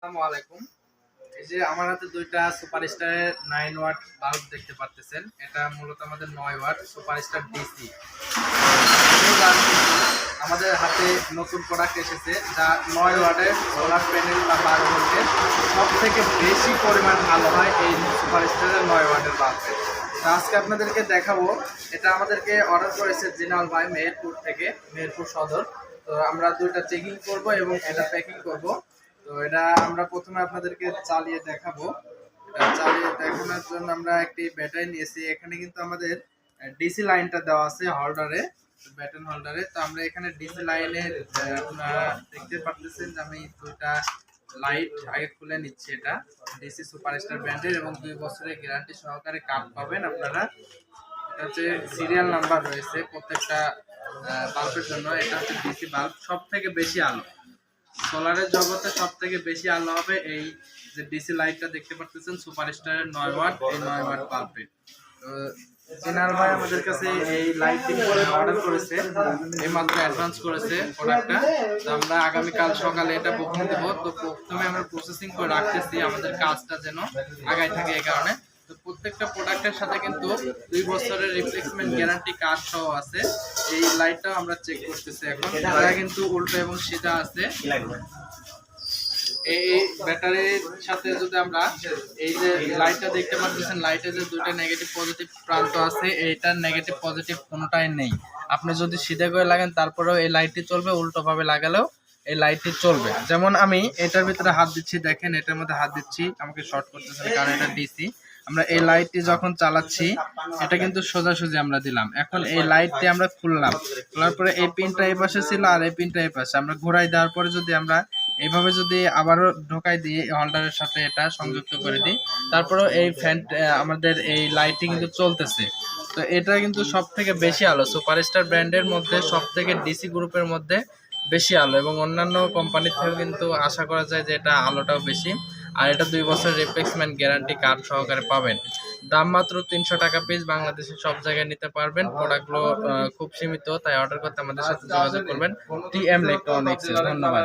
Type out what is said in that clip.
আসসালামু আলাইকুম। এই যে আমার হাতে দুইটা সুপারস্টারের 9 ওয়াট বাল্ব দেখতে পাচ্ছেন। এটা মূলত আমাদের 9 ওয়াট সুপারস্টার ডিসি। আমাদের হাতে নতুন প্রোডাক্ট এসেছে যা 9 ওয়াটের সোলার প্যানেল বা 12 ভোল্টের সবথেকে বেশি পরিমাণ আলো হয় এই সুপারস্টারের 9 ওয়াটের বাল্বে। তো আজকে আপনাদেরকে দেখাবো। এটা আমাদেরকে অর্ডার করেছে জিনাল ভাই মেহেরপুর থেকে, মেহেরপুর সদর। তো আমরা দুইটা চেকিং করব এবং এটা প্যাকিং করব। তো এটা আমরা প্রথমে আপনাদেরকে চালিয়ে দেখাবো। এটা চালিয়ে দেখানোর জন্য আমরা একটি ব্যাটারি নিয়েছি। এখানে কিন্তু আমাদের ডিসি লাইনটা দেওয়া আছে হোল্ডারে, ব্যাটন হোল্ডারে। তো আমরা এখানে ডিসি লাইনে আপনারা দেখতে পাচ্ছেন যে আমি দুইটা লাইট আগে খুলে নিচ্ছি। এটা ডিসি সুপারস্টার ব্র্যান্ডের এবং 2 বছরের গ্যারান্টি সহকারে কার্ড পাবেন আপনারা। এটা হচ্ছে সিরিয়াল নাম্বার রয়েছে প্রত্যেকটা বাল্বের জন্য। এটা হচ্ছে ডিসি বাল্ব, সব থেকে বেশি আলো সোলারের জগতে সব থেকে বেশি আলো হবে এই যে ডিসি লাইটটা দেখতে পাচ্ছেন সুপারস্টারের 9 ওয়াট, এই 9 ওয়াট বাল্বে। তো জিনাল ভাই আমাদের কাছে এই লাইটটি অর্ডার করেছে, এই মাত্র অ্যাডভান্স করেছে প্রোডাক্টটা। তো আমরা আগামীকাল সকালে এটা বুকিং দেব। তো প্রথমে আমরা প্রসেসিং করে রাখতেছি আমাদের কাজটা যেন আগায় থাকে। এই কারণে তো প্রত্যেকটা প্রোডাক্টের সাথে কিন্তু 2 বছরের রিপ্লেসমেন্ট গ্যারান্টি কার্ড সহ আছে। এই লাইটটাও আমরা চেক করতেছি এখন। এটা কিন্তু উল্টো এবং সিধা আছে। এই ব্যাটারির সাথে যদি আমরা এই যে লাইটটা দেখতে পাচ্ছেন, লাইটের যে দুইটা নেগেটিভ পজিটিভ প্রান্ত আছে, এইটার নেগেটিভ পজিটিভ কোনোটাই নেই। আপনি যদি সিধা করে লাগেন তারপরেও এই লাইটটি চলবে, উল্টো ভাবে লাগালেও এই লাইটটি চলবে। যেমন আমি এটার ভিতরে হাত দিচ্ছি, দেখেন এটার মধ্যে হাত দিচ্ছি, আমাকে শর্ট করতেছে কারণ এটা ডিসি। আমরা এই লাইটটি যখন চালাচ্ছি এটা কিন্তু সোজাসুজি আমরা দিলাম। এখন এই লাইটটি আমরা খুললাম, খোলার পরে এই পিনটা এই পাশে ছিল আর এই পিনটা এই পাশে। আমরা ঘোরাই দেওয়ার পরে যদি আমরা এইভাবে যদি আবারও ঢোকাই দিই, হোল্ডারের সাথে এটা সংযুক্ত করে দিই, তারপরেও এই ফ্যান আমাদের এই লাইটটি কিন্তু চলতেছে। তো এটা কিন্তু সব থেকে বেশি আলো সুপারস্টার ব্র্যান্ডের মধ্যে, সব থেকে ডিসি গ্রুপের মধ্যে বেশি আলো, এবং অন্যান্য কোম্পানির থেকেও কিন্তু আশা করা যায় যে এটা আলোটাও বেশি। আর এটা 2 বছর রিপ্লেসমেন্ট গ্যারান্টি কার্ড সহকারে পাবেন। দাম মাত্র 300 টাকা পিস, বাংলাদেশের সব জায়গায় নিতে পারবেন। প্রোডাক্টগুলো খুব সীমিত, তাই অর্ডার করতে আমাদের সাথে যোগাযোগ করবেন। TM electronics. ধন্যবাদ।